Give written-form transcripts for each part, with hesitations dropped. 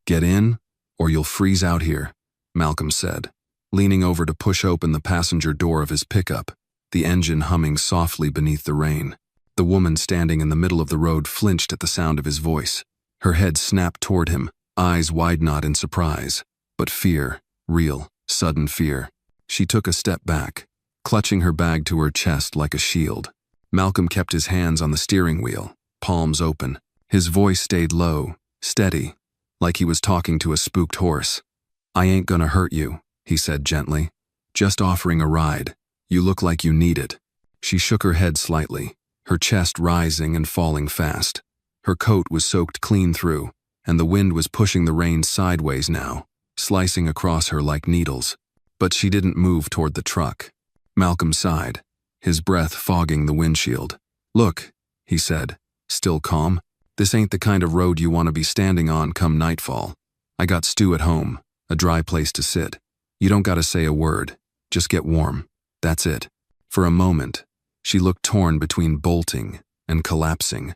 "Get in, or you'll freeze out here," Malcolm said, leaning over to push open the passenger door of his pickup, the engine humming softly beneath the rain. The woman standing in the middle of the road flinched at the sound of his voice. Her head snapped toward him, eyes wide-knot in surprise. But fear, real, sudden fear. She took a step back, clutching her bag to her chest like a shield. Malcolm kept his hands on the steering wheel, palms open. His voice stayed low, steady, like he was talking to a spooked horse. "I ain't gonna hurt you," he said gently. "Just offering a ride. You look like you need it." She shook her head slightly, her chest rising and falling fast. Her coat was soaked clean through, and the wind was pushing the rain sideways now, slicing across her like needles. But she didn't move toward the truck. Malcolm sighed, his breath fogging the windshield. "Look," he said, still calm, "this ain't the kind of road you want to be standing on come nightfall. I got stew at home, a dry place to sit. You don't gotta say a word, just get warm. That's it." For a moment, she looked torn between bolting and collapsing.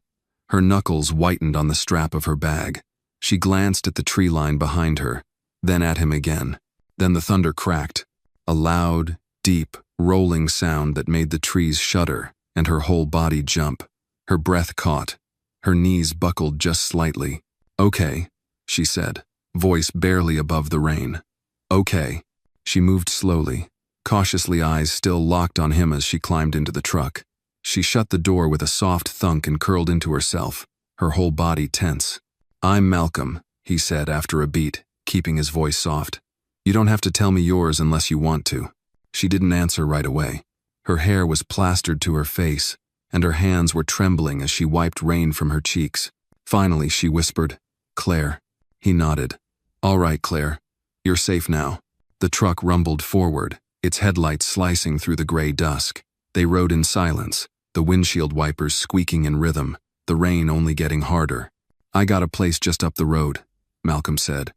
Her knuckles whitened on the strap of her bag. She glanced at the tree line behind her, then at him again. Then the thunder cracked, a loud, deep, rolling sound that made the trees shudder and her whole body jump. Her breath caught. Her knees buckled just slightly. "Okay," she said, voice barely above the rain. "Okay." She moved slowly, cautiously, eyes still locked on him as she climbed into the truck. She shut the door with a soft thunk and curled into herself, her whole body tense. "I'm Malcolm," he said after a beat, keeping his voice soft. "You don't have to tell me yours unless you want to." She didn't answer right away. Her hair was plastered to her face, and her hands were trembling as she wiped rain from her cheeks. Finally, she whispered, "Claire." He nodded. "All right, Claire. You're safe now." The truck rumbled forward, its headlights slicing through the gray dusk. They rode in silence, the windshield wipers squeaking in rhythm, the rain only getting harder. "I got a place just up the road," Malcolm said.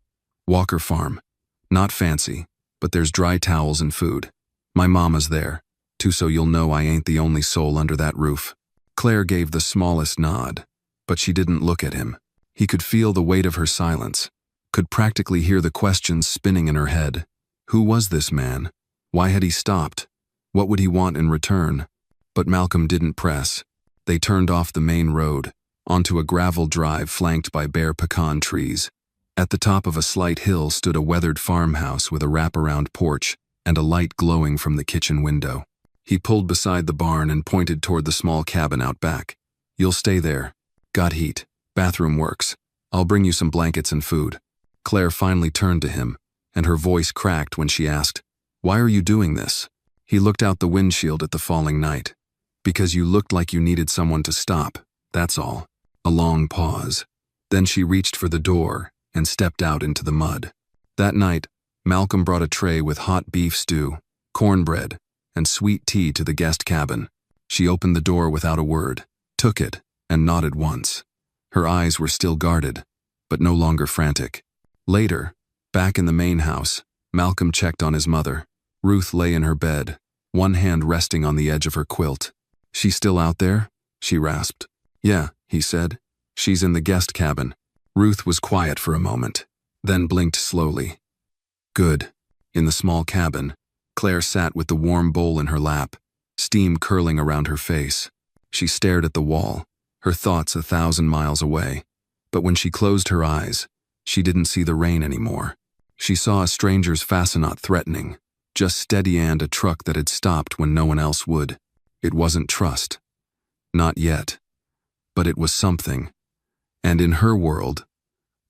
"Walker Farm. Not fancy, but there's dry towels and food. My mama's there, too, so you'll know I ain't the only soul under that roof." Claire gave the smallest nod, but she didn't look at him. He could feel the weight of her silence, could practically hear the questions spinning in her head. Who was this man? Why had he stopped? What would he want in return? But Malcolm didn't press. They turned off the main road, onto a gravel drive flanked by bare pecan trees. At the top of a slight hill stood a weathered farmhouse with a wraparound porch and a light glowing from the kitchen window. He pulled beside the barn and pointed toward the small cabin out back. "You'll stay there. Got heat. Bathroom works. I'll bring you some blankets and food." Claire finally turned to him, and her voice cracked when she asked, "Why are you doing this?" He looked out the windshield at the falling night. "Because you looked like you needed someone to stop, that's all." A long pause. Then she reached for the door and stepped out into the mud. That night, Malcolm brought a tray with hot beef stew, cornbread, and sweet tea to the guest cabin. She opened the door without a word, took it, and nodded once. Her eyes were still guarded, but no longer frantic. Later, back in the main house, Malcolm checked on his mother. Ruth lay in her bed, one hand resting on the edge of her quilt. "She still out there?" she rasped. "Yeah," he said. "She's in the guest cabin." Ruth was quiet for a moment, then blinked slowly. "Good." In the small cabin, Claire sat with the warm bowl in her lap, steam curling around her face. She stared at the wall, her thoughts 1,000 miles away. But when she closed her eyes, she didn't see the rain anymore. She saw a stranger's fascinot threatening, just steady and a truck that had stopped when no one else would. It wasn't trust. Not yet. But it was something. And in her world,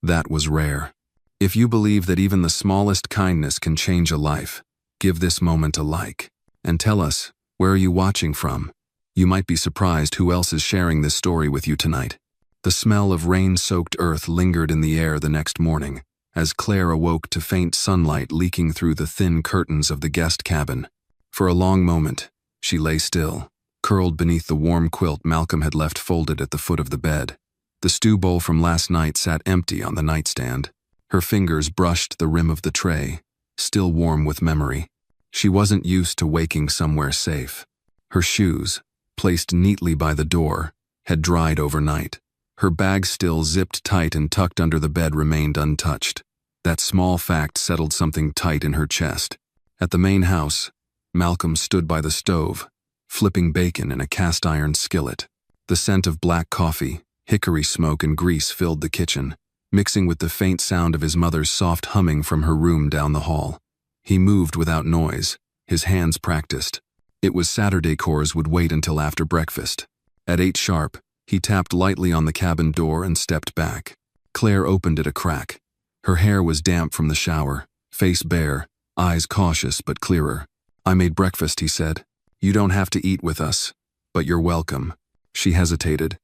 that was rare. If you believe that even the smallest kindness can change a life, give this moment a like. And tell us, where are you watching from? You might be surprised who else is sharing this story with you tonight. The smell of rain-soaked earth lingered in the air the next morning, as Claire awoke to faint sunlight leaking through the thin curtains of the guest cabin. For a long moment, she lay still, curled beneath the warm quilt Malcolm had left folded at the foot of the bed. The stew bowl from last night sat empty on the nightstand. Her fingers brushed the rim of the tray, still warm with memory. She wasn't used to waking somewhere safe. Her shoes, placed neatly by the door, had dried overnight. Her bag still zipped tight and tucked under the bed remained untouched. That small fact settled something tight in her chest. At the main house, Malcolm stood by the stove, flipping bacon in a cast-iron skillet. The scent of black coffee, hickory smoke, and grease filled the kitchen, mixing with the faint sound of his mother's soft humming from her room down the hall. He moved without noise, his hands practiced. It was Saturday chores would wait until after breakfast. At 8 sharp, he tapped lightly on the cabin door and stepped back. Claire opened it a crack. Her hair was damp from the shower, face bare, eyes cautious but clearer. "I made breakfast," he said. "You don't have to eat with us, but you're welcome." She hesitated.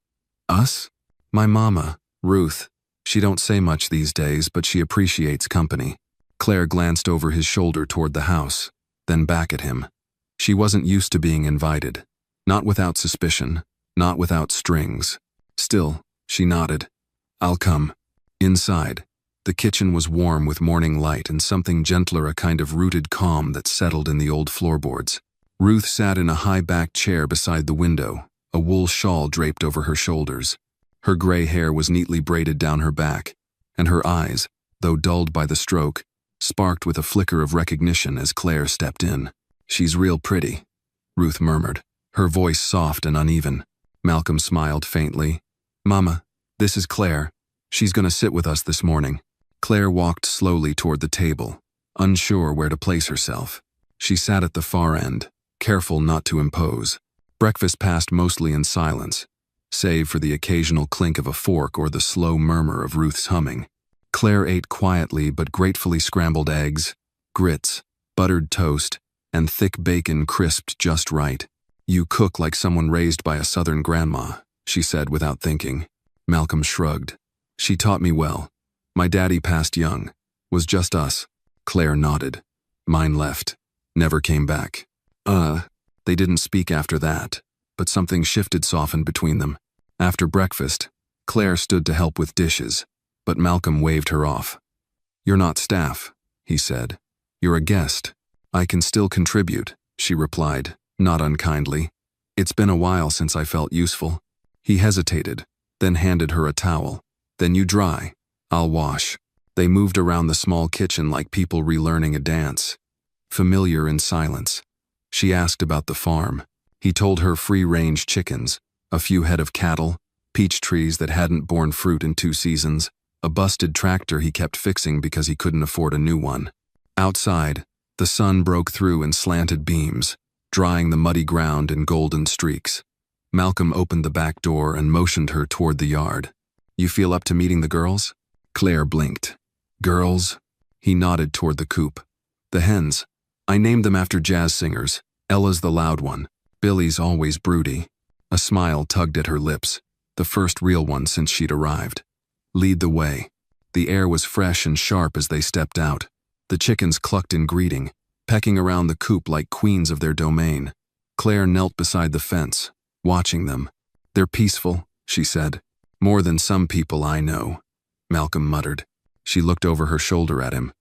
"Us?" "My mama, Ruth. She don't say much these days, but she appreciates company." Claire glanced over his shoulder toward the house, then back at him. She wasn't used to being invited. Not without suspicion, not without strings. Still, she nodded. "I'll come." Inside, the kitchen was warm with morning light and something gentler, a kind of rooted calm that settled in the old floorboards. Ruth sat in a high-backed chair beside the window, a wool shawl draped over her shoulders. Her gray hair was neatly braided down her back, and her eyes, though dulled by the stroke, sparked with a flicker of recognition as Claire stepped in. "She's real pretty," Ruth murmured, her voice soft and uneven. Malcolm smiled faintly. "Mama, this is Claire. She's gonna sit with us this morning." Claire walked slowly toward the table, unsure where to place herself. She sat at the far end, careful not to impose. Breakfast passed mostly in silence, save for the occasional clink of a fork or the slow murmur of Ruth's humming. Claire ate quietly but gratefully scrambled eggs, grits, buttered toast, and thick bacon crisped just right. "You cook like someone raised by a southern grandma," she said without thinking. Malcolm shrugged. "She taught me well. My daddy passed young. Was just us." Claire nodded. "Mine left. Never came back." They didn't speak after that, but something shifted, softened between them. After breakfast, Claire stood to help with dishes, but Malcolm waved her off. "You're not staff," he said. "You're a guest." "I can still contribute," she replied, not unkindly. "It's been a while since I felt useful." He hesitated, then handed her a towel. "Then you dry. I'll wash." They moved around the small kitchen like people relearning a dance, familiar in silence. She asked about the farm. He told her free-range chickens, a few head of cattle, peach trees that hadn't borne fruit in 2 seasons, a busted tractor he kept fixing because he couldn't afford a new one. Outside, the sun broke through in slanted beams, drying the muddy ground in golden streaks. Malcolm opened the back door and motioned her toward the yard. "You feel up to meeting the girls?" Claire blinked. "Girls?" He nodded toward the coop. "The hens. I named them after jazz singers. Ella's the loud one. Billy's always broody." A smile tugged at her lips, the first real one since she'd arrived. "Lead the way." The air was fresh and sharp as they stepped out. The chickens clucked in greeting, pecking around the coop like queens of their domain. Claire knelt beside the fence, watching them. "They're peaceful," she said. "More than some people I know," Malcolm muttered. She looked over her shoulder at him.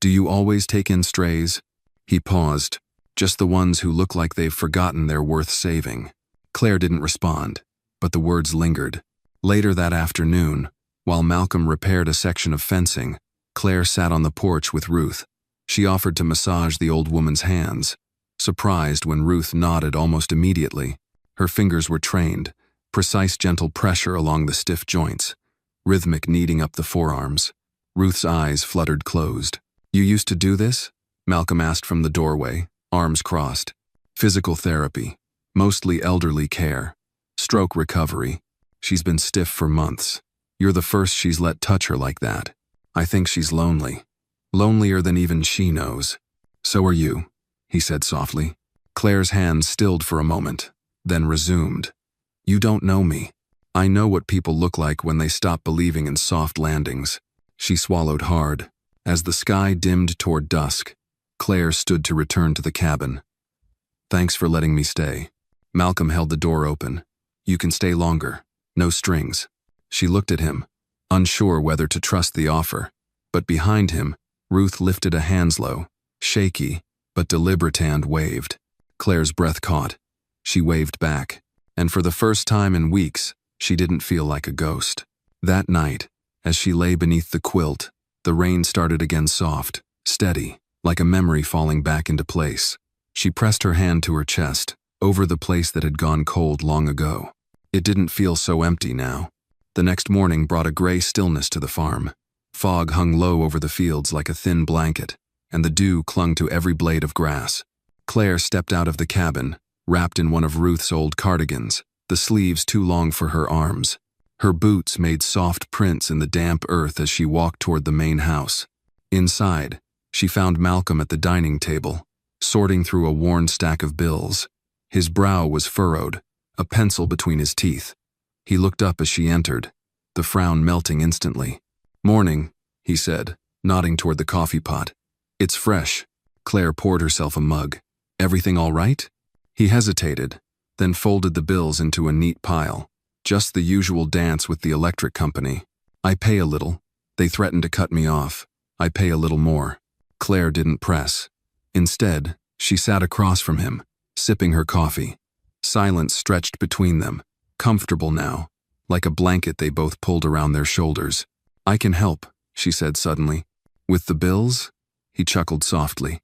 "Do you always take in strays?" He paused. "Just the ones who look like they've forgotten they're worth saving." Claire didn't respond, but the words lingered. Later that afternoon, while Malcolm repaired a section of fencing, Claire sat on the porch with Ruth. She offered to massage the old woman's hands, surprised when Ruth nodded almost immediately. Her fingers were trained, precise gentle pressure along the stiff joints, rhythmic kneading up the forearms. Ruth's eyes fluttered closed. "You used to do this?" Malcolm asked from the doorway, arms crossed. "Physical therapy, mostly elderly care, stroke recovery. She's been stiff for months. You're the first she's let touch her like that. I think she's lonely. Lonelier than even she knows." "So are you," he said softly. Claire's hands stilled for a moment, then resumed. "You don't know me. I know what people look like when they stop believing in soft landings." She swallowed hard. As the sky dimmed toward dusk, Claire stood to return to the cabin. "Thanks for letting me stay." Malcolm held the door open. "You can stay longer. No strings." She looked at him, unsure whether to trust the offer. But behind him, Ruth lifted a Hanslow, shaky, but deliberate hand waved. Claire's breath caught. She waved back, and for the first time in weeks, She didn't feel like a ghost. That night, as she lay beneath the quilt, the rain started again soft, steady, like a memory falling back into place. She pressed her hand to her chest, over the place that had gone cold long ago. It didn't feel so empty now. The next morning brought a gray stillness to the farm. Fog hung low over the fields like a thin blanket, and the dew clung to every blade of grass. Claire stepped out of the cabin, wrapped in one of Ruth's old cardigans, the sleeves too long for her arms. Her boots made soft prints in the damp earth as she walked toward the main house. Inside, she found Malcolm at the dining table, sorting through a worn stack of bills. His brow was furrowed, a pencil between his teeth. He looked up as she entered, the frown melting instantly. "Morning," he said, nodding toward the coffee pot. "It's fresh." Claire poured herself a mug. "Everything all right?" He hesitated, then folded the bills into a neat pile. "Just the usual dance with the electric company. I pay a little. They threatened to cut me off. I pay a little more." Claire didn't press. Instead, she sat across from him, sipping her coffee. Silence stretched between them, comfortable now, like a blanket they both pulled around their shoulders. "I can help," she said suddenly. "With the bills?" He chuckled softly.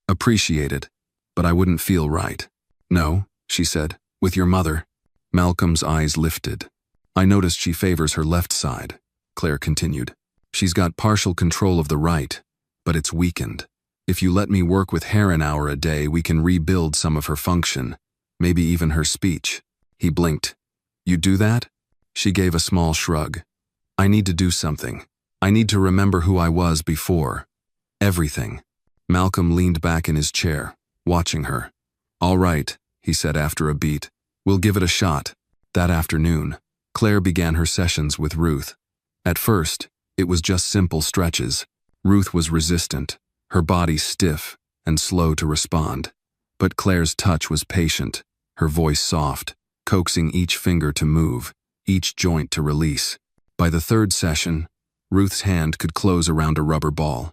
"Appreciate it, but I wouldn't feel right." "No," she said, "with your mother." Malcolm's eyes lifted. "I noticed she favors her left side," Claire continued. "She's got partial control of the right, but it's weakened. If you let me work with her an hour a day, we can rebuild some of her function, maybe even her speech." He blinked. "You do that?" She gave a small shrug. "I need to do something. I need to remember who I was before. Everything." Malcolm leaned back in his chair, watching her. "All right," he said after a beat. "We'll give it a shot." That afternoon, Claire began her sessions with Ruth. At first, it was just simple stretches. Ruth was resistant, her body stiff and slow to respond. But Claire's touch was patient, her voice soft, coaxing each finger to move, each joint to release. By the third session, Ruth's hand could close around a rubber ball.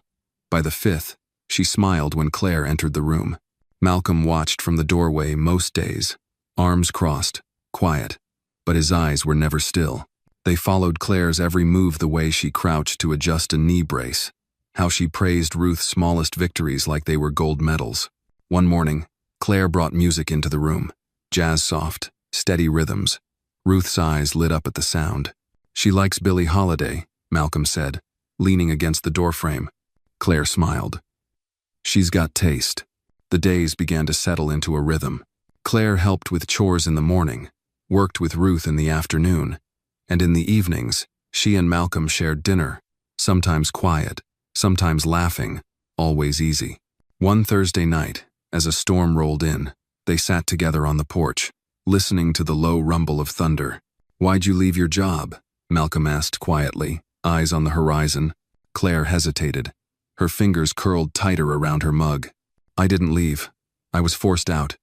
By the fifth, she smiled when Claire entered the room. Malcolm watched from the doorway most days, arms crossed, quiet, but his eyes were never still. They followed Claire's every move, the way she crouched to adjust a knee brace, how she praised Ruth's smallest victories like they were gold medals. One morning, Claire brought music into the room, jazz soft, steady rhythms. Ruth's eyes lit up at the sound. "She likes Billie Holiday," Malcolm said, leaning against the doorframe. Claire smiled. "She's got taste." The days began to settle into a rhythm. Claire helped with chores in the morning, worked with Ruth in the afternoon, and in the evenings, she and Malcolm shared dinner, sometimes quiet, sometimes laughing, always easy. One Thursday night, as a storm rolled in, they sat together on the porch, listening to the low rumble of thunder. "Why'd you leave your job?" Malcolm asked quietly, eyes on the horizon. Claire hesitated. Her fingers curled tighter around her mug. "I didn't leave. I was forced out."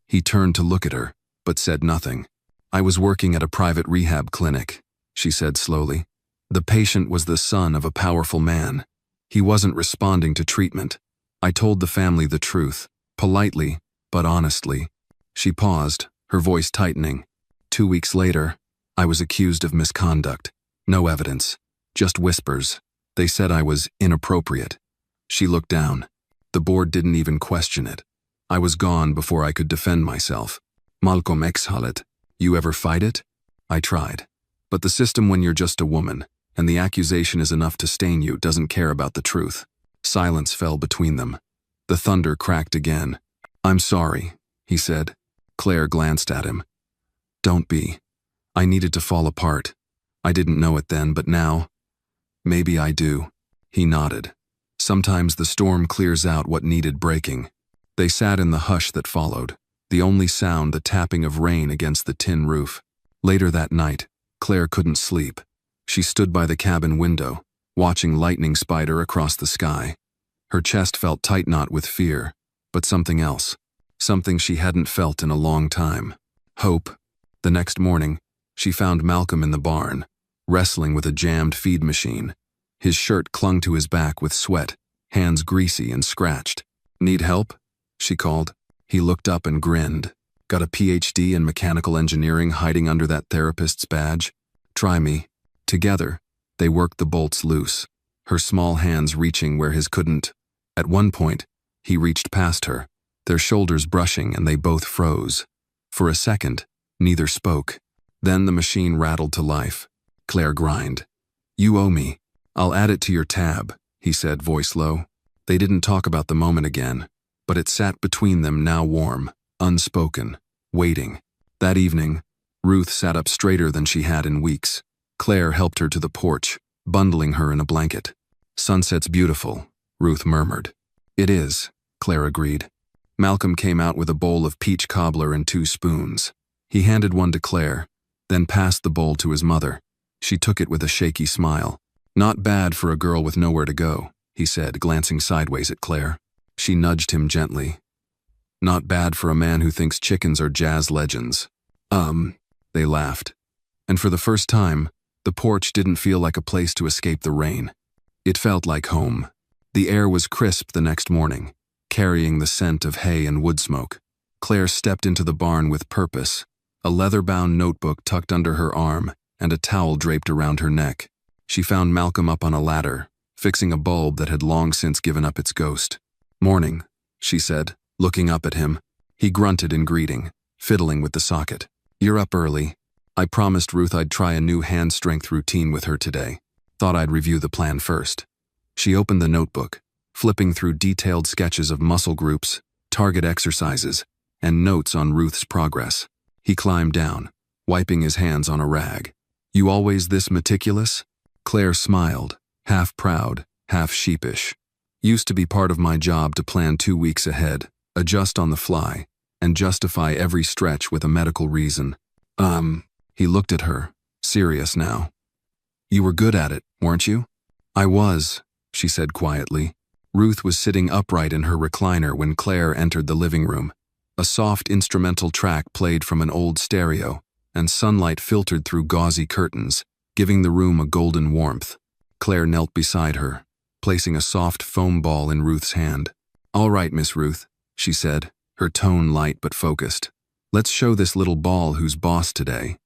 He turned to look at her, but said nothing. "I was working at a private rehab clinic," she said slowly. "The patient was the son of a powerful man. He wasn't responding to treatment. I told the family the truth, politely, but honestly." She paused, her voice tightening. 2 weeks later, I was accused of misconduct. No evidence, just whispers. They said I was inappropriate. She looked down. The board didn't even question it. I was gone before I could defend myself. "Malcolm exhaled. You ever fight it?" I tried. But the system, when you're just a woman, and the accusation is enough to stain you, doesn't care about the truth. Silence fell between them. The thunder cracked again. "I'm sorry," he said. Claire glanced at him. "Don't be. I needed to fall apart. I didn't know it then, but now, maybe I do." He nodded. Sometimes the storm clears out what needed breaking. They sat in the hush that followed, the only sound the tapping of rain against the tin roof. Later that night, Claire couldn't sleep. She stood by the cabin window, watching lightning spider across the sky. Her chest felt tight-knot with fear, but something else, something she hadn't felt in a long time. Hope. The next morning, she found Malcolm in the barn, wrestling with a jammed feed machine. His shirt clung to his back with sweat, hands greasy and scratched. "Need help?" she called. He looked up and grinned. Got a PhD in mechanical engineering hiding under that therapist's badge? Try me. Together, they worked the bolts loose, her small hands reaching where his couldn't. At one point, he reached past her, their shoulders brushing, and they both froze. For a second, neither spoke. Then the machine rattled to life. Claire grined. "You owe me. I'll add it to your tab," he said, voice low. They didn't talk about the moment again, but it sat between them, now warm, unspoken, waiting. That evening, Ruth sat up straighter than she had in weeks. Claire helped her to the porch, bundling her in a blanket. "Sunset's beautiful," Ruth murmured. "It is," Claire agreed. Malcolm came out with a bowl of peach cobbler and 2 spoons. He handed one to Claire, then passed the bowl to his mother. She took it with a shaky smile. "Not bad for a girl with nowhere to go," he said, glancing sideways at Claire. She nudged him gently. "Not bad for a man who thinks chickens are jazz legends." They laughed. And for the first time, the porch didn't feel like a place to escape the rain. It felt like home. The air was crisp the next morning, carrying the scent of hay and wood smoke. Claire stepped into the barn with purpose, a leather-bound notebook tucked under her arm and a towel draped around her neck. She found Malcolm up on a ladder, fixing a bulb that had long since given up its ghost. "Morning," she said, looking up at him. He grunted in greeting, fiddling with the socket. "You're up early. I promised Ruth I'd try a new hand strength routine with her today. Thought I'd review the plan first." She opened the notebook, flipping through detailed sketches of muscle groups, target exercises, and notes on Ruth's progress. He climbed down, wiping his hands on a rag. "You always this meticulous?" Claire smiled, half proud, half sheepish. "Used to be part of my job to plan 2 weeks ahead, adjust on the fly, and justify every stretch with a medical reason." He looked at her, serious now. "You were good at it, weren't you?" "I was," she said quietly. Ruth was sitting upright in her recliner when Claire entered the living room. A soft instrumental track played from an old stereo, and sunlight filtered through gauzy curtains, giving the room a golden warmth. Claire knelt beside her, placing a soft foam ball in Ruth's hand. "All right, Miss Ruth," she said, her tone light but focused. "Let's show this little ball who's boss today."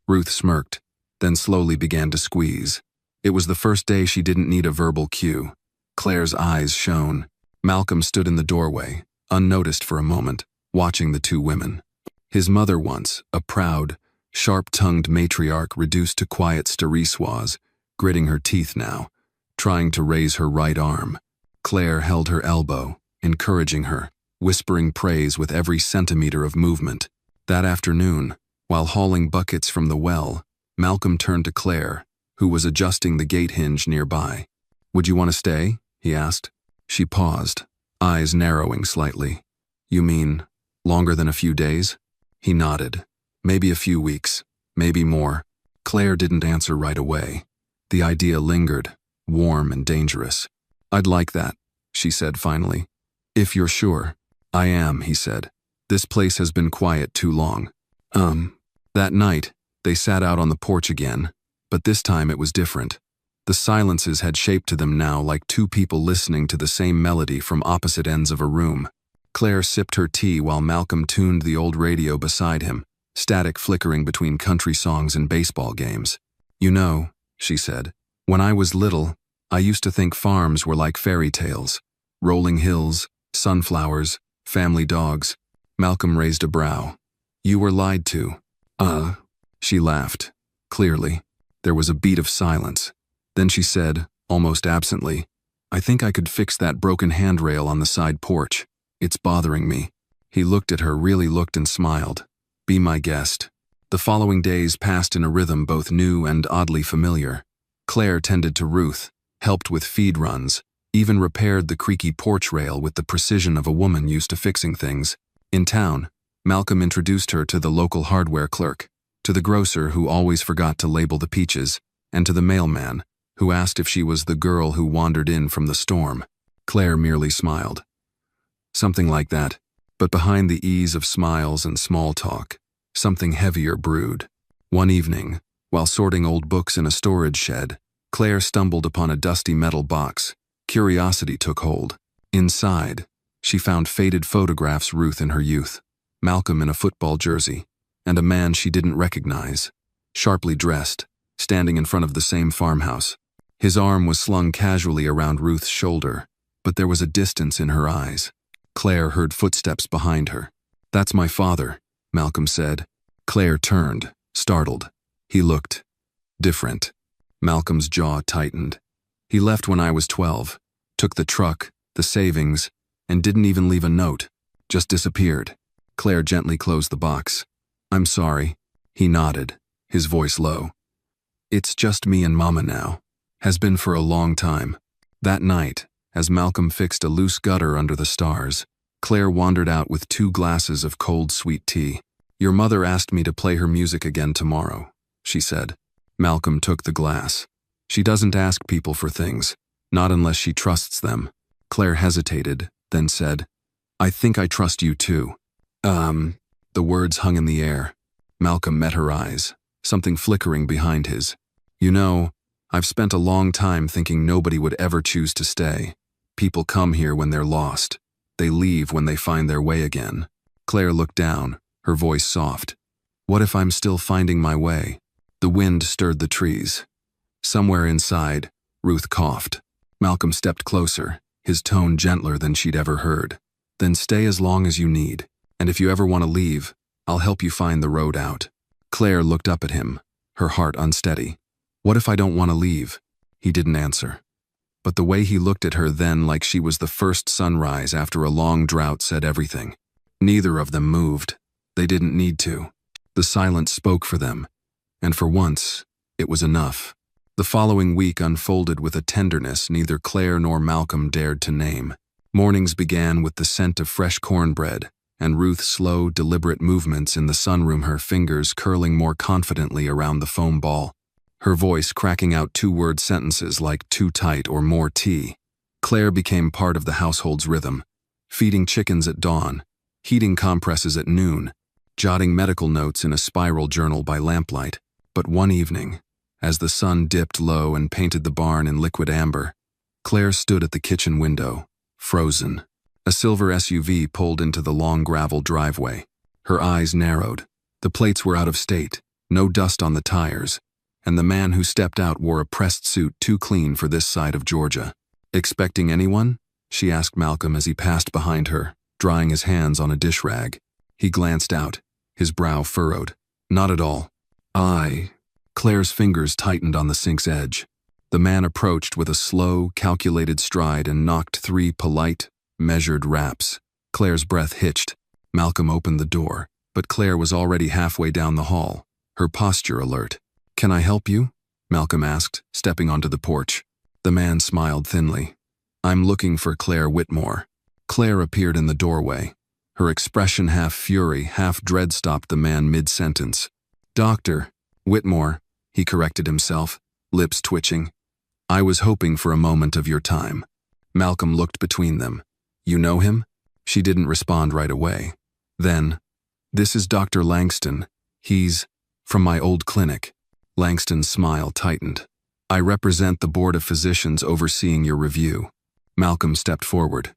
Ruth smirked, then slowly began to squeeze. It was the first day she didn't need a verbal cue. Claire's eyes shone. Malcolm stood in the doorway, unnoticed for a moment, watching the 2 women. His mother once, a proud, sharp-tongued matriarch reduced to quiet stérisoise, gritting her teeth now, trying to raise her right arm. Claire held her elbow, encouraging her, whispering praise with every centimeter of movement. That afternoon, while hauling buckets from the well, Malcolm turned to Claire, who was adjusting the gate hinge nearby. "Would you want to stay?" he asked. She paused, eyes narrowing slightly. "You mean longer than a few days?" He nodded. "Maybe a few weeks, maybe more." Claire didn't answer right away. The idea lingered, warm and dangerous. "I'd like that," she said finally. "If you're sure." "I am," he said. "This place has been quiet too long." That night, they sat out on the porch again, but this time it was different. The silences had shaped to them now like 2 people listening to the same melody from opposite ends of a room. Claire sipped her tea while Malcolm tuned the old radio beside him, static flickering between country songs and baseball games. "You know," she said, "when I was little, I used to think farms were like fairy tales. Rolling hills, sunflowers, family dogs." Malcolm raised a brow. "You were lied to." She laughed, clearly. There was a beat of silence. Then she said, almost absently, "I think I could fix that broken handrail on the side porch. It's bothering me." He looked at her, really looked, and smiled. "Be my guest." The following days passed in a rhythm both new and oddly familiar. Claire tended to Ruth, helped with feed runs, even repaired the creaky porch rail with the precision of a woman used to fixing things. In town, Malcolm introduced her to the local hardware clerk, to the grocer who always forgot to label the peaches, and to the mailman, who asked if she was the girl who wandered in from the storm. Claire merely smiled. Something like that, but behind the ease of smiles and small talk, something heavier brewed. One evening, while sorting old books in a storage shed, Claire stumbled upon a dusty metal box. Curiosity took hold. Inside, she found faded photographs Ruth in her youth. Malcolm in a football jersey, and a man she didn't recognize, sharply dressed, standing in front of the same farmhouse. His arm was slung casually around Ruth's shoulder, but there was a distance in her eyes. Claire heard footsteps behind her. "That's my father," Malcolm said. Claire turned, startled. He looked different. Malcolm's jaw tightened. "He left when I was 12, took the truck, the savings, and didn't even leave a note. Just disappeared." Claire gently closed the box. "I'm sorry." He nodded, his voice low. "It's just me and Mama now. Has been for a long time." That night, as Malcolm fixed a loose gutter under the stars, Claire wandered out with 2 glasses of cold sweet tea. "Your mother asked me to play her music again tomorrow," she said. Malcolm took the glass. "She doesn't ask people for things, not unless she trusts them." Claire hesitated, then said, "I think I trust you too." The words hung in the air. Malcolm met her eyes, something flickering behind his. "You know, I've spent a long time thinking nobody would ever choose to stay. People come here when they're lost. They leave when they find their way again." Claire looked down, her voice soft. "What if I'm still finding my way?" The wind stirred the trees. Somewhere inside, Ruth coughed. Malcolm stepped closer, his tone gentler than she'd ever heard. "Then stay as long as you need, and if you ever want to leave, I'll help you find the road out." Claire looked up at him, her heart unsteady. "What if I don't want to leave?" He didn't answer. But the way he looked at her then, like she was the first sunrise after a long drought, said everything. Neither of them moved. They didn't need to. The silence spoke for them, and for once, it was enough. The following week unfolded with a tenderness neither Claire nor Malcolm dared to name. Mornings began with the scent of fresh cornbread, and Ruth's slow, deliberate movements in the sunroom, her fingers curling more confidently around the foam ball, her voice cracking out 2-word sentences like "too tight" or "more tea." Claire became part of the household's rhythm, feeding chickens at dawn, heating compresses at noon, jotting medical notes in a spiral journal by lamplight. But one evening, as the sun dipped low and painted the barn in liquid amber, Claire stood at the kitchen window, frozen. A silver SUV pulled into the long gravel driveway. Her eyes narrowed. The plates were out of state, no dust on the tires, and the man who stepped out wore a pressed suit too clean for this side of Georgia. "Expecting anyone?" she asked Malcolm as he passed behind her, drying his hands on a dish rag. He glanced out, his brow furrowed. "Not at all." Claire's fingers tightened on the sink's edge. The man approached with a slow, calculated stride and knocked 3 polite, measured raps. Claire's breath hitched. Malcolm opened the door, but Claire was already halfway down the hall, her posture alert. "Can I help you?" Malcolm asked, stepping onto the porch. The man smiled thinly. "I'm looking for Claire Whitmore." Claire appeared in the doorway. Her expression half fury, half dread stopped the man mid-sentence. "Dr. Whitmore," he corrected himself, lips twitching. "I was hoping for a moment of your time." Malcolm looked between them. "You know him?" She didn't respond right away. Then, "This is Dr. Langston. He's from my old clinic." Langston's smile tightened. "I represent the board of physicians overseeing your review." Malcolm stepped forward.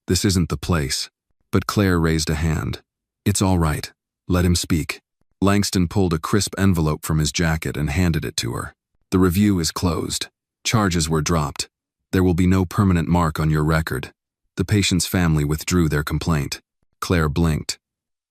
"This isn't the place." But Claire raised a hand. "It's all right. Let him speak." Langston pulled a crisp envelope from his jacket and handed it to her. "The review is closed. Charges were dropped. There will be no permanent mark on your record." The patient's family withdrew their complaint. Claire blinked.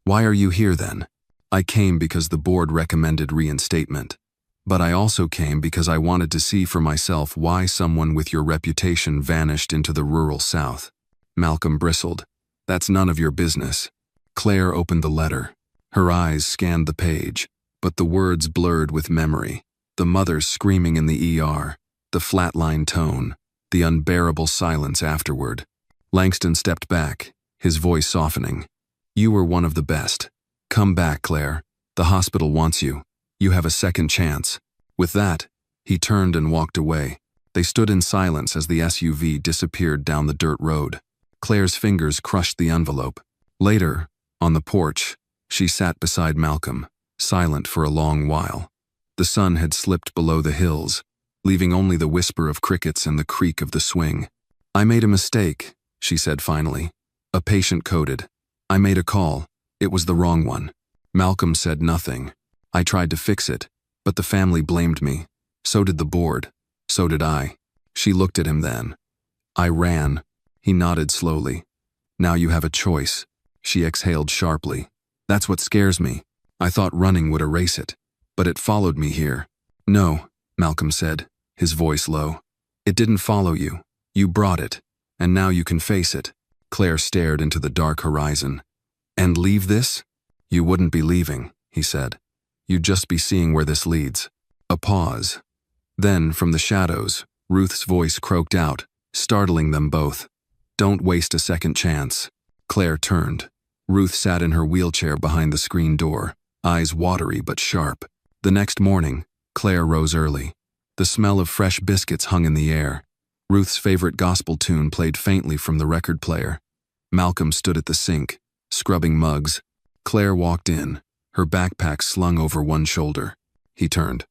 "Why are you here then?" "I came because the board recommended reinstatement. But I also came because I wanted to see for myself why someone with your reputation vanished into the rural South." Malcolm bristled. "That's none of your business." Claire opened the letter. Her eyes scanned the page, but the words blurred with memory. The mother screaming in the ER, the flatline tone, the unbearable silence afterward. Langston stepped back, his voice softening. "You were one of the best. Come back, Claire. The hospital wants you. You have a second chance." With that, he turned and walked away. They stood in silence as the SUV disappeared down the dirt road. Claire's fingers crushed the envelope. Later, on the porch, she sat beside Malcolm, silent for a long while. The sun had slipped below the hills, leaving only the whisper of crickets and the creak of the swing. "I made a mistake," she said finally. "A patient coded. I made a call. It was the wrong one. Malcolm said nothing. I tried to fix it, but the family blamed me. So did the board. So did I. She looked at him then. I ran. He nodded slowly. Now you have a choice. She exhaled sharply. That's what scares me. I thought running would erase it, but it followed me here. No, Malcolm said, his voice low. It didn't follow you. You brought it, and now you can face it. Claire stared into the dark horizon. And leave this? You wouldn't be leaving, he said. You'd just be seeing where this leads. A pause. Then, from the shadows, Ruth's voice croaked out, startling them both. Don't waste a second chance. Claire turned. Ruth sat in her wheelchair behind the screen door, eyes watery but sharp. The next morning, Claire rose early. The smell of fresh biscuits hung in the air. Ruth's favorite gospel tune played faintly from the record player. Malcolm stood at the sink, scrubbing mugs. Claire walked in, her backpack slung over one shoulder. He turned.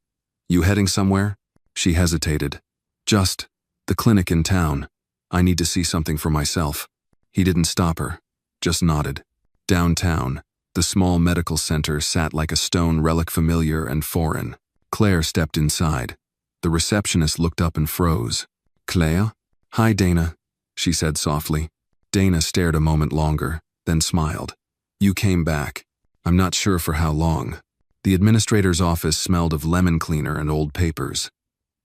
You heading somewhere? She hesitated. Just the clinic in town. I need to see something for myself. He didn't stop her, just nodded. Downtown, the small medical center sat like a stone relic, familiar and foreign. Claire stepped inside. The receptionist looked up and froze. Claire? Hi, Dana, she said softly. Dana stared a moment longer, then smiled. You came back. I'm not sure for how long. The administrator's office smelled of lemon cleaner and old papers.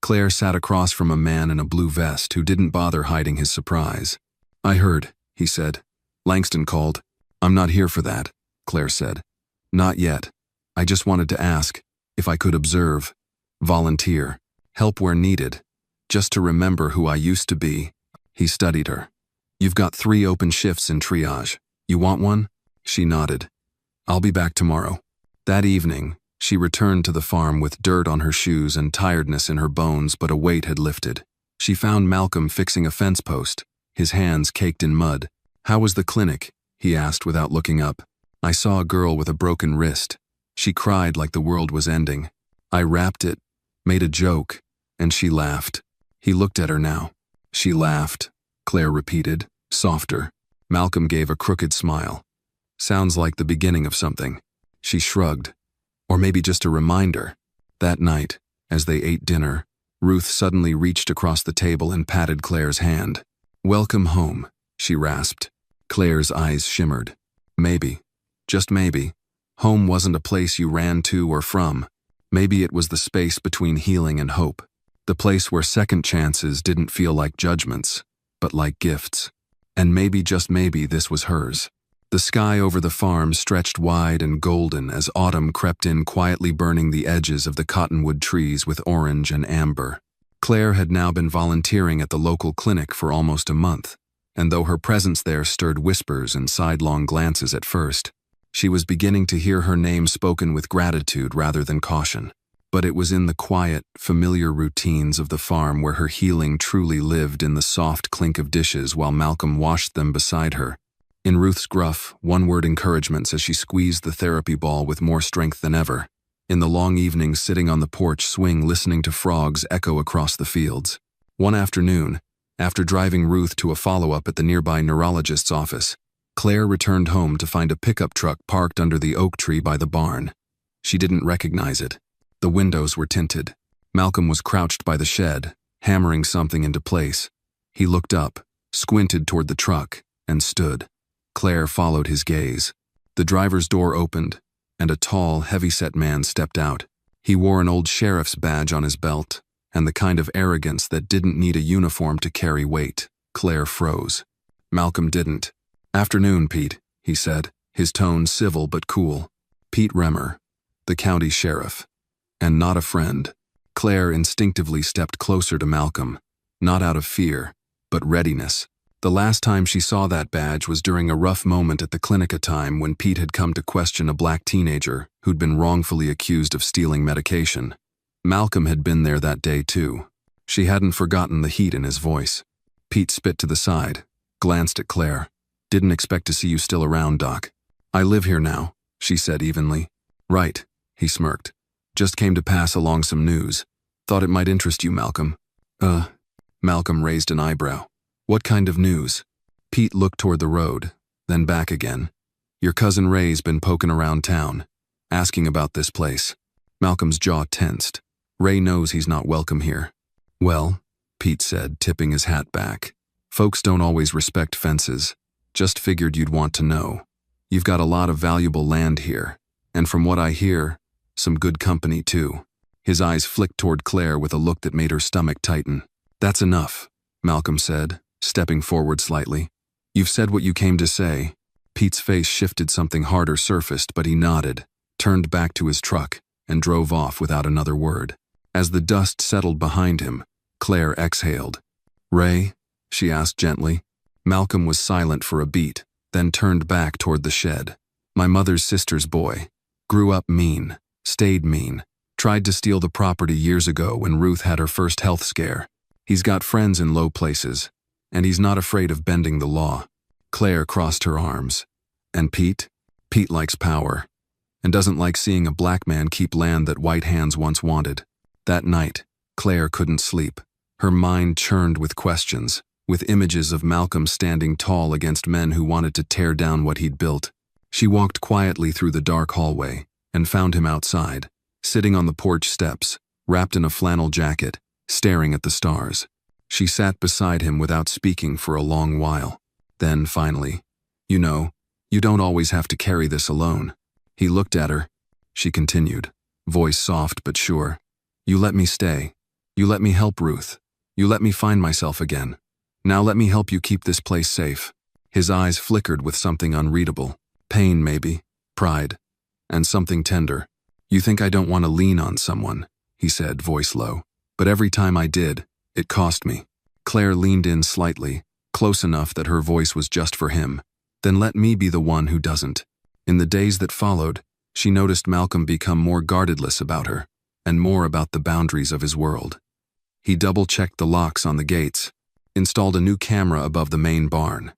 Claire sat across from a man in a blue vest who didn't bother hiding his surprise. I heard, he said. Langston called. I'm not here for that, Claire said. Not yet. I just wanted to ask if I could observe, volunteer, help where needed, just to remember who I used to be. He studied her. You've got 3 open shifts in triage. You want one? She nodded. I'll be back tomorrow. That evening, she returned to the farm with dirt on her shoes and tiredness in her bones, but a weight had lifted. She found Malcolm fixing a fence post, his hands caked in mud. How was the clinic? He asked without looking up. I saw a girl with a broken wrist. She cried like the world was ending. I wrapped it, made a joke, and she laughed. He looked at her now. She laughed, Claire repeated, softer. Malcolm gave a crooked smile. Sounds like the beginning of something. She shrugged. Or maybe just a reminder. That night, as they ate dinner, Ruth suddenly reached across the table and patted Claire's hand. Welcome home, she rasped. Claire's eyes shimmered. Maybe, just maybe, home wasn't a place you ran to or from. Maybe it was the space between healing and hope. The place where second chances didn't feel like judgments, but like gifts. And maybe, just maybe, this was hers. The sky over the farm stretched wide and golden as autumn crept in, quietly burning the edges of the cottonwood trees with orange and amber. Claire had now been volunteering at the local clinic for almost a month, and though her presence there stirred whispers and sidelong glances at first, she was beginning to hear her name spoken with gratitude rather than caution. But it was in the quiet, familiar routines of the farm where her healing truly lived, in the soft clink of dishes while Malcolm washed them beside her, in Ruth's gruff, one-word encouragements as she squeezed the therapy ball with more strength than ever, in the long evenings sitting on the porch swing listening to frogs echo across the fields. One afternoon, after driving Ruth to a follow-up at the nearby neurologist's office, Claire returned home to find a pickup truck parked under the oak tree by the barn. She didn't recognize it. The windows were tinted. Malcolm was crouched by the shed, hammering something into place. He looked up, squinted toward the truck, and stood. Claire followed his gaze. The driver's door opened, and a tall, heavy-set man stepped out. He wore an old sheriff's badge on his belt, and the kind of arrogance that didn't need a uniform to carry weight. Claire froze. Malcolm didn't. Afternoon, Pete, he said, his tone civil but cool. Pete Remmer, the county sheriff. And not a friend. Claire instinctively stepped closer to Malcolm, not out of fear, but readiness. The last time she saw that badge was during a rough moment at the clinic, a time when Pete had come to question a black teenager who'd been wrongfully accused of stealing medication. Malcolm had been there that day too. She hadn't forgotten the heat in his voice. Pete spit to the side, glanced at Claire. Didn't expect to see you still around, Doc. I live here now, she said evenly. Right, he smirked. Just came to pass along some news. Thought it might interest you, Malcolm. Malcolm raised an eyebrow. What kind of news? Pete looked toward the road, then back again. Your cousin Ray's been poking around town, asking about this place. Malcolm's jaw tensed. Ray knows he's not welcome here. Well, Pete said, tipping his hat back. Folks don't always respect fences. Just figured you'd want to know. You've got a lot of valuable land here, and from what I hear, some good company too. His eyes flicked toward Claire with a look that made her stomach tighten. That's enough, Malcolm said, stepping forward slightly. You've said what you came to say. Pete's face shifted, something harder surfaced, but he nodded, turned back to his truck, and drove off without another word. As the dust settled behind him, Claire exhaled. Ray? She asked gently. Malcolm was silent for a beat, then turned back toward the shed. My mother's sister's boy. Grew up mean, stayed mean, tried to steal the property years ago when Ruth had her first health scare. He's got friends in low places, and he's not afraid of bending the law. Claire crossed her arms. And Pete? Pete likes power, and doesn't like seeing a black man keep land that white hands once wanted. That night, Claire couldn't sleep. Her mind churned with questions, with images of Malcolm standing tall against men who wanted to tear down what he'd built. She walked quietly through the dark hallway and found him outside, sitting on the porch steps, wrapped in a flannel jacket, staring at the stars. She sat beside him without speaking for a long while. Then, finally, you know, you don't always have to carry this alone. He looked at her. She continued, voice soft but sure. You let me stay. You let me help Ruth. You let me find myself again. Now let me help you keep this place safe. His eyes flickered with something unreadable. Pain, maybe, pride, and something tender. You think I don't want to lean on someone, he said, voice low. But every time I did, it cost me. Claire leaned in slightly, close enough that her voice was just for him. Then let me be the one who doesn't. In the days that followed, she noticed Malcolm become more guardedless about her, and more about the boundaries of his world. He double-checked the locks on the gates, installed a new camera above the main barn.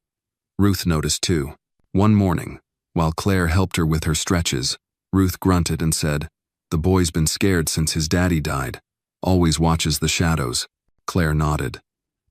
Ruth noticed too. One morning, while Claire helped her with her stretches, Ruth grunted and said, "The boy's been scared since his daddy died. Always watches the shadows." Claire nodded.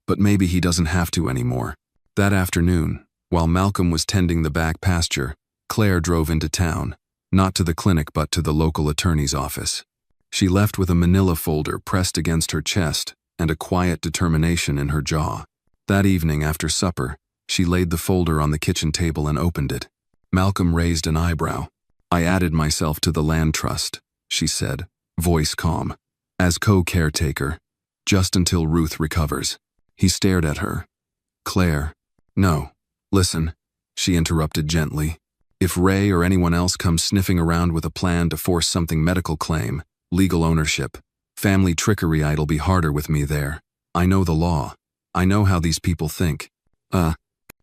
But maybe he doesn't have to anymore. That afternoon, while Malcolm was tending the back pasture, Claire drove into town, not to the clinic but to the local attorney's office. She left with a manila folder pressed against her chest and a quiet determination in her jaw. That evening after supper, she laid the folder on the kitchen table and opened it. Malcolm raised an eyebrow. "I added myself to the land trust," she said, voice calm, "as co-caretaker, just until Ruth recovers." He stared at her. "Claire." "No. Listen," she interrupted gently. "If Ray or anyone else comes sniffing around with a plan to force something medical claim, legal ownership, family trickery, it'll be harder with me there. I know the law. I know how these people think."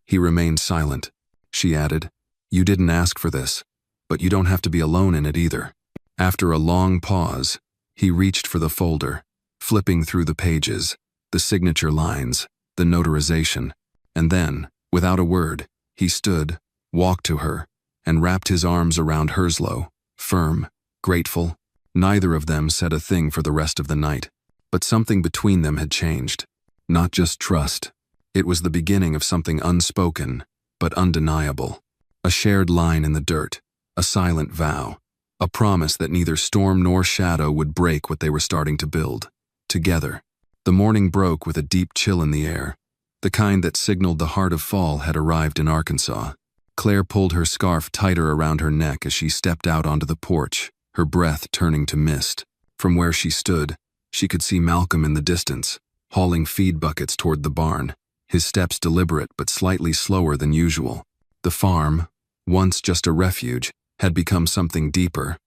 He remained silent. She added, "You didn't ask for this, but you don't have to be alone in it either." After a long pause, he reached for the folder, flipping through the pages, the signature lines, the notarization, and then, without a word, he stood, walked to her, and wrapped his arms around hers low, firm, grateful. Neither of them said a thing for the rest of the night, but something between them had changed. Not just trust. It was the beginning of something unspoken, but undeniable. A shared line in the dirt, a silent vow, a promise that neither storm nor shadow would break what they were starting to build, together. The morning broke with a deep chill in the air. The kind that signaled the heart of fall had arrived in Arkansas. Claire pulled her scarf tighter around her neck as she stepped out onto the porch, her breath turning to mist. From where she stood, she could see Malcolm in the distance, hauling feed buckets toward the barn, his steps deliberate but slightly slower than usual. The farm, once just a refuge, had become something deeper.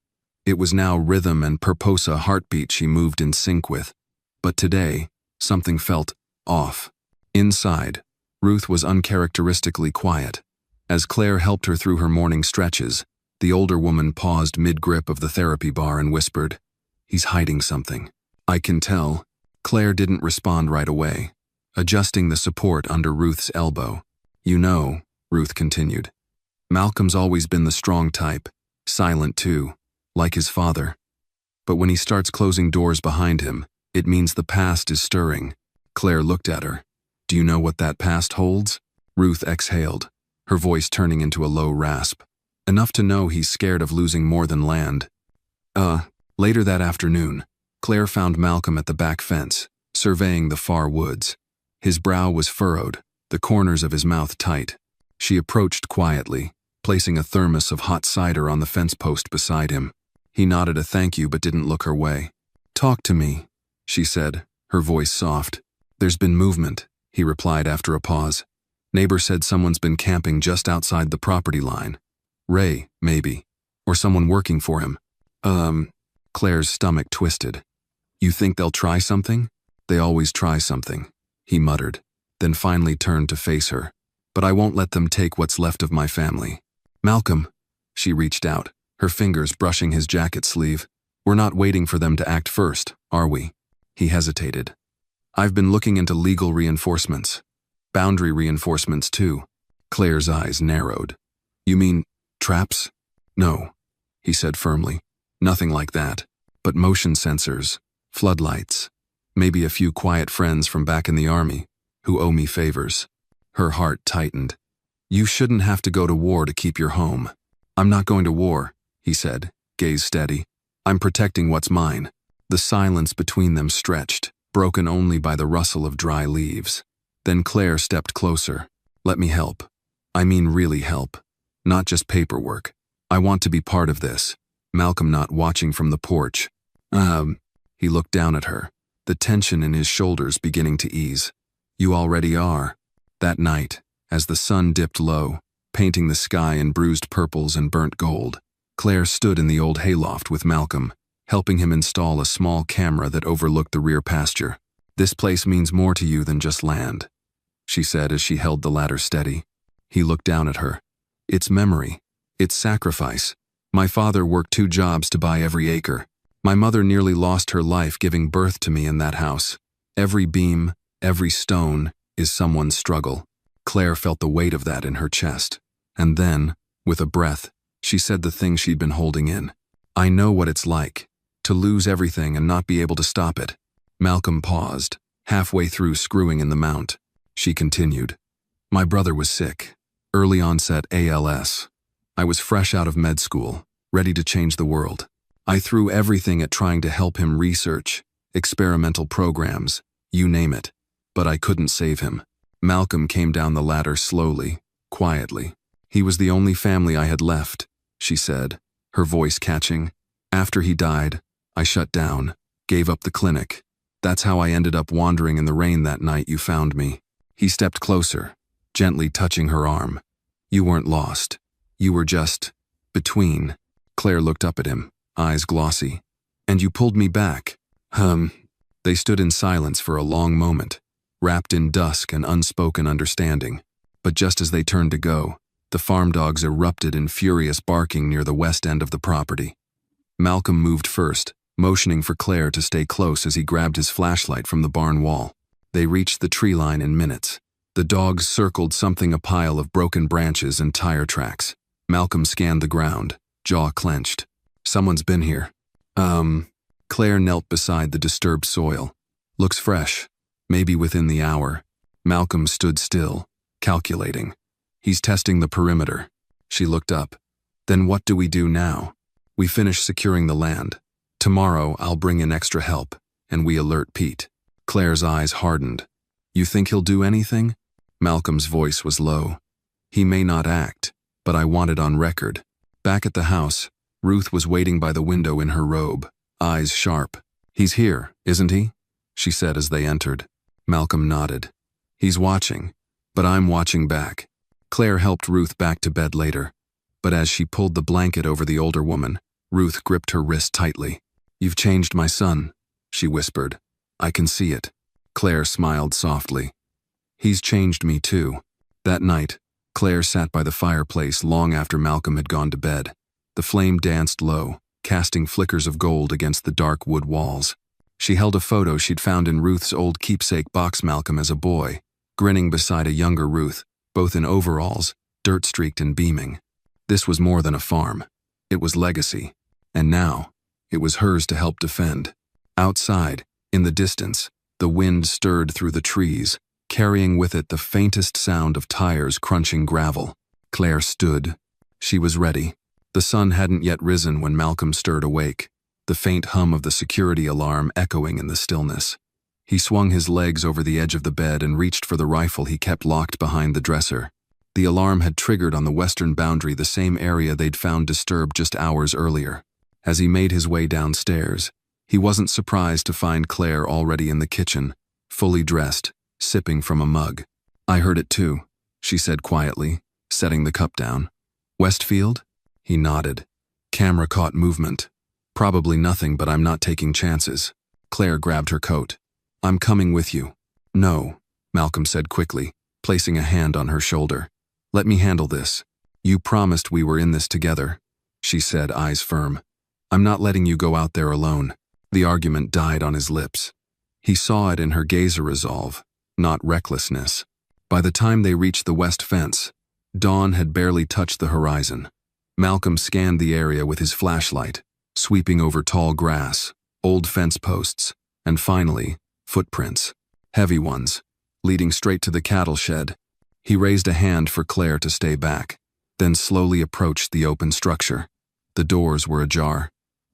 It was now rhythm and purpose, a heartbeat she moved in sync with. But today, something felt off. Inside, Ruth was uncharacteristically quiet. As Claire helped her through her morning stretches, the older woman paused mid-grip of the therapy bar and whispered, "He's hiding something. I can tell." Claire didn't respond right away, adjusting the support under Ruth's elbow. "You know," Ruth continued, "Malcolm's always been the strong type, silent too, like his father. But when he starts closing doors behind him, it means the past is stirring." Claire looked at her. "Do you know what that past holds?" Ruth exhaled, her voice turning into a low rasp. Enough to know he's scared of losing more than land. Later that afternoon, Claire found Malcolm at the back fence, surveying the far woods. His brow was furrowed, the corners of his mouth tight. She approached quietly, placing a thermos of hot cider on the fence post beside him. He nodded a thank you but didn't look her way. "Talk to me," she said, her voice soft. "There's been movement," he replied after a pause. "Neighbor said someone's been camping just outside the property line. Ray, maybe. Or someone working for him." Claire's stomach twisted. "You think they'll try something?" "They always try something," he muttered, then finally turned to face her. "But I won't let them take what's left of my family." "Malcolm," she reached out, her fingers brushing his jacket sleeve. "We're not waiting for them to act first, are we?" He hesitated. "I've been looking into legal reinforcements. Boundary reinforcements, too." Claire's eyes narrowed. "You mean traps?" "No," he said firmly. "Nothing like that. But motion sensors, floodlights, maybe a few quiet friends from back in the army who owe me favors." Her heart tightened. "You shouldn't have to go to war to keep your home." "I'm not going to war," he said, gaze steady. "I'm protecting what's mine." The silence between them stretched, broken only by the rustle of dry leaves. Then Claire stepped closer. "Let me help. I mean really help. Not just paperwork. I want to be part of this." Malcolm not watching from the porch. He looked down at her, the tension in his shoulders beginning to ease. "You already are." That night, as the sun dipped low, painting the sky in bruised purples and burnt gold, Claire stood in the old hayloft with Malcolm, helping him install a small camera that overlooked the rear pasture. "This place means more to you than just land," she said as she held the ladder steady. He looked down at her. "It's memory. It's sacrifice. My father worked 2 jobs to buy every acre. My mother nearly lost her life giving birth to me in that house. Every beam, every stone, is someone's struggle." Claire felt the weight of that in her chest. And then, with a breath, she said the thing she'd been holding in. "I know what it's like, to lose everything and not be able to stop it." Malcolm paused, halfway through screwing in the mount. She continued. "My brother was sick. Early onset ALS. I was fresh out of med school, ready to change the world. I threw everything at trying to help him research, experimental programs, you name it. But I couldn't save him." Malcolm came down the ladder slowly, quietly. "He was the only family I had left," she said, her voice catching. "After he died, I shut down, gave up the clinic. That's how I ended up wandering in the rain that night you found me." He stepped closer, gently touching her arm. "You weren't lost. You were just between." Claire looked up at him, eyes glossy. "And you pulled me back." They stood in silence for a long moment, wrapped in dusk and unspoken understanding. But just as they turned to go, the farm dogs erupted in furious barking near the west end of the property. Malcolm moved first, motioning for Claire to stay close as he grabbed his flashlight from the barn wall. They reached the tree line in minutes. The dogs circled something a pile of broken branches and tire tracks. Malcolm scanned the ground, jaw clenched. "Someone's been here." Claire knelt beside the disturbed soil. "Looks fresh. Maybe within the hour." Malcolm stood still, calculating. "He's testing the perimeter." She looked up. "Then what do we do now?" "We finish securing the land. Tomorrow I'll bring in extra help, and we alert Pete." Claire's eyes hardened. "You think he'll do anything?" Malcolm's voice was low. "He may not act, but I want it on record." Back at the house, Ruth was waiting by the window in her robe, eyes sharp. "He's here, isn't he?" she said as they entered. Malcolm nodded. "He's watching, but I'm watching back." Claire helped Ruth back to bed later, but as she pulled the blanket over the older woman, Ruth gripped her wrist tightly. "You've changed my son," she whispered. "I can see it." Claire smiled softly. "He's changed me too." That night, Claire sat by the fireplace long after Malcolm had gone to bed. The flame danced low, casting flickers of gold against the dark wood walls. She held a photo she'd found in Ruth's old keepsake box Malcolm as a boy, grinning beside a younger Ruth, both in overalls, dirt-streaked and beaming. This was more than a farm. It was legacy. And now, it was hers to help defend. Outside, in the distance, the wind stirred through the trees, carrying with it the faintest sound of tires crunching gravel. Claire stood, She was ready. The sun hadn't yet risen when Malcolm stirred awake, the faint hum of the security alarm echoing in the stillness. He swung his legs over the edge of the bed and reached for the rifle he kept locked behind the dresser. The alarm had triggered on the western boundary, the same area they'd found disturbed just hours earlier. As he made his way downstairs, he wasn't surprised to find Claire already in the kitchen, fully dressed, sipping from a mug. "I heard it too," she said quietly, setting the cup down. "Westfield?" He nodded. "Camera caught movement. Probably nothing, but I'm not taking chances." Claire grabbed her coat. "I'm coming with you." "No," Malcolm said quickly, placing a hand on her shoulder. "Let me handle this." "You promised we were in this together," she said, eyes firm. "I'm not letting you go out there alone." The argument died on his lips. He saw it in her gaze, a resolve, not recklessness. By the time they reached the west fence, dawn had barely touched the horizon. Malcolm scanned the area with his flashlight, sweeping over tall grass, old fence posts, and finally, footprints. Heavy ones, leading straight to the cattle shed. He raised a hand for Claire to stay back, then slowly approached the open structure. The doors were ajar.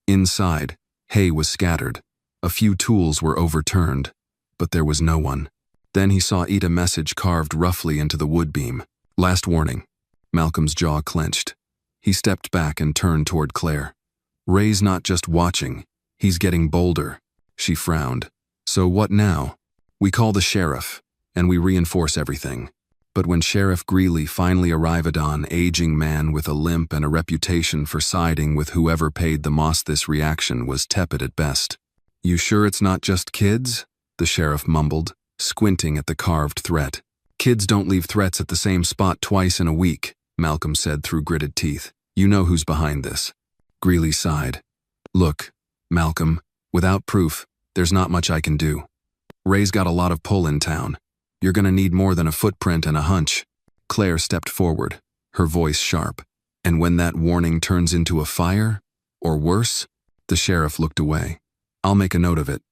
Inside, hay was scattered. A few tools were overturned, but there was no one. Then he saw a message carved roughly into the wood beam. "Last warning." Malcolm's jaw clenched. He stepped back and turned toward Claire. "Ray's not just watching, he's getting bolder." She frowned. "So what now?" "We call the sheriff, and we reinforce everything." But when Sheriff Greeley finally arrived, an aging man with a limp and a reputation for siding with whoever paid the most, this reaction was tepid at best. "You sure it's not just kids?" the sheriff mumbled, squinting at the carved threat. "Kids don't leave threats at the same spot twice in a week," Malcolm said through gritted teeth. "You know who's behind this." Greeley sighed. "Look, Malcolm, without proof, there's not much I can do. Ray's got a lot of pull in town. You're gonna need more than a footprint and a hunch." Claire stepped forward, her voice sharp. "And when that warning turns into a fire? Or worse?" The sheriff looked away. "I'll make a note of it."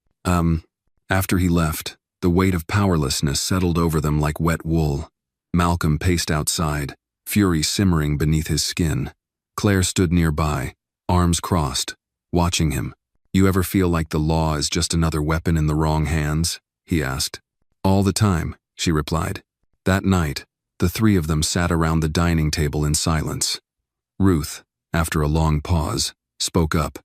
After he left, the weight of powerlessness settled over them like wet wool. Malcolm paced outside, fury simmering beneath his skin. Claire stood nearby, arms crossed, watching him. "You ever feel like the law is just another weapon in the wrong hands?" he asked. "All the time," she replied. That night, the three of them sat around the dining table in silence. Ruth, after a long pause, spoke up.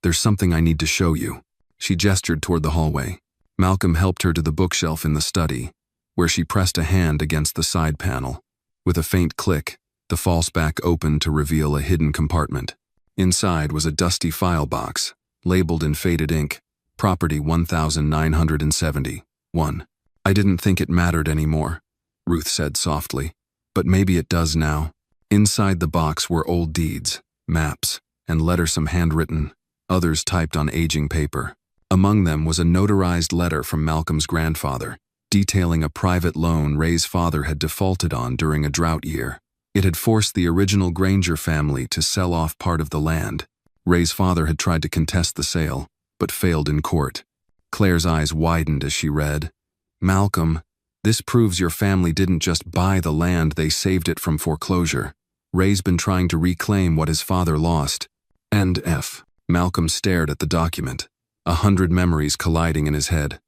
"There's something I need to show you." She gestured toward the hallway. Malcolm helped her to the bookshelf in the study, where she pressed a hand against the side panel. With a faint click, the false back opened to reveal a hidden compartment. Inside was a dusty file box, labeled in faded ink, Property 1971. "I didn't think it mattered anymore," Ruth said softly, "but maybe it does now." Inside the box were old deeds, maps, and letters, some handwritten, others typed on aging paper. Among them was a notarized letter from Malcolm's grandfather, detailing a private loan Ray's father had defaulted on during a drought year. It had forced the original Granger family to sell off part of the land. Ray's father had tried to contest the sale, but failed in court. Claire's eyes widened as she read, "Malcolm, this proves your family didn't just buy the land, they saved it from foreclosure. Ray's been trying to reclaim what his father lost." And F. Malcolm stared at the document, 100 memories colliding in his head.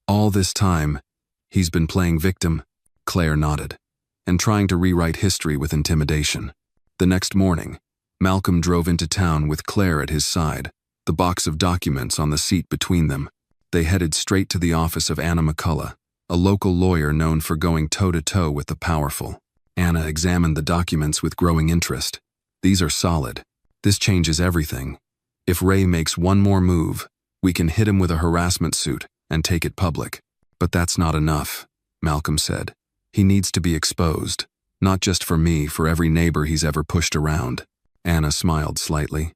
"All this time, he's been playing victim," Claire nodded, "and trying to rewrite history with intimidation." The next morning, Malcolm drove into town with Claire at his side, the box of documents on the seat between them. They headed straight to the office of Anna McCullough, a local lawyer known for going toe-to-toe with the powerful. Anna examined the documents with growing interest. "These are solid. This changes everything. If Ray makes one more move, we can hit him with a harassment suit and take it public." "But that's not enough," Malcolm said. "He needs to be exposed, not just for me, for every neighbor he's ever pushed around." Anna smiled slightly.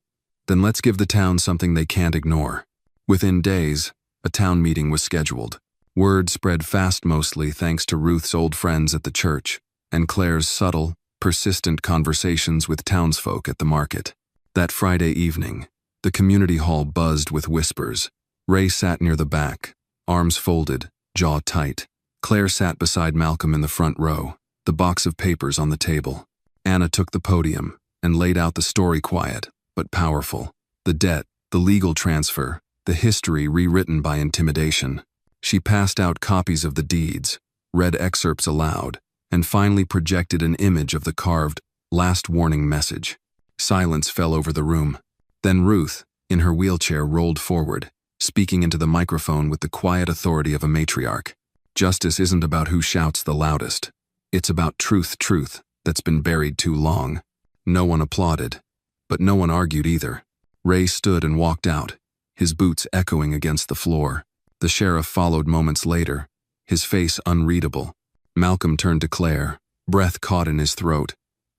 "Then let's give the town something they can't ignore." Within days, a town meeting was scheduled. Word spread fast, mostly thanks to Ruth's old friends at the church and Claire's subtle, persistent conversations with townsfolk at the market. That Friday evening, the community hall buzzed with whispers. Ray sat near the back, arms folded, jaw tight. Claire sat beside Malcolm in the front row, the box of papers on the table. Anna took the podium, and laid out the story quiet, but powerful. The debt, the legal transfer, the history rewritten by intimidation. She passed out copies of the deeds, read excerpts aloud, and finally projected an image of the carved, last warning message. Silence fell over the room. Then Ruth, in her wheelchair, rolled forward, speaking into the microphone with the quiet authority of a matriarch. Justice isn't about who shouts the loudest. It's about truth that's been buried too long. No one applauded, but no one argued either. Ray stood and walked out, his boots echoing against the floor. The sheriff followed moments later, his face unreadable. Malcolm turned to Claire, breath caught in his throat.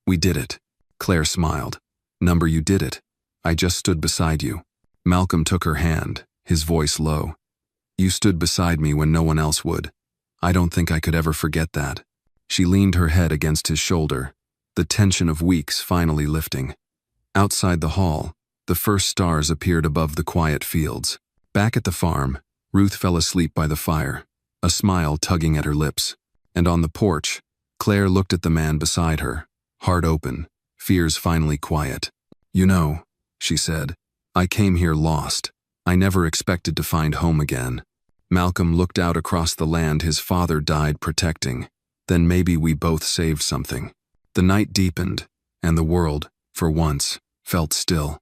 "We did it." Claire smiled. "Number, you did it. I just stood beside you." Malcolm took her hand, his voice low. "You stood beside me when no one else would. I don't think I could ever forget that." She leaned her head against his shoulder, the tension of weeks finally lifting. Outside the hall, the first stars appeared above the quiet fields. Back at the farm, Ruth fell asleep by the fire, a smile tugging at her lips. And on the porch, Claire looked at the man beside her, heart open, fears finally quiet. "You know," she said, "I came here lost. I never expected to find home again." Malcolm looked out across the land his father died protecting. "Then maybe we both saved something." The night deepened, and the world, for once, felt still.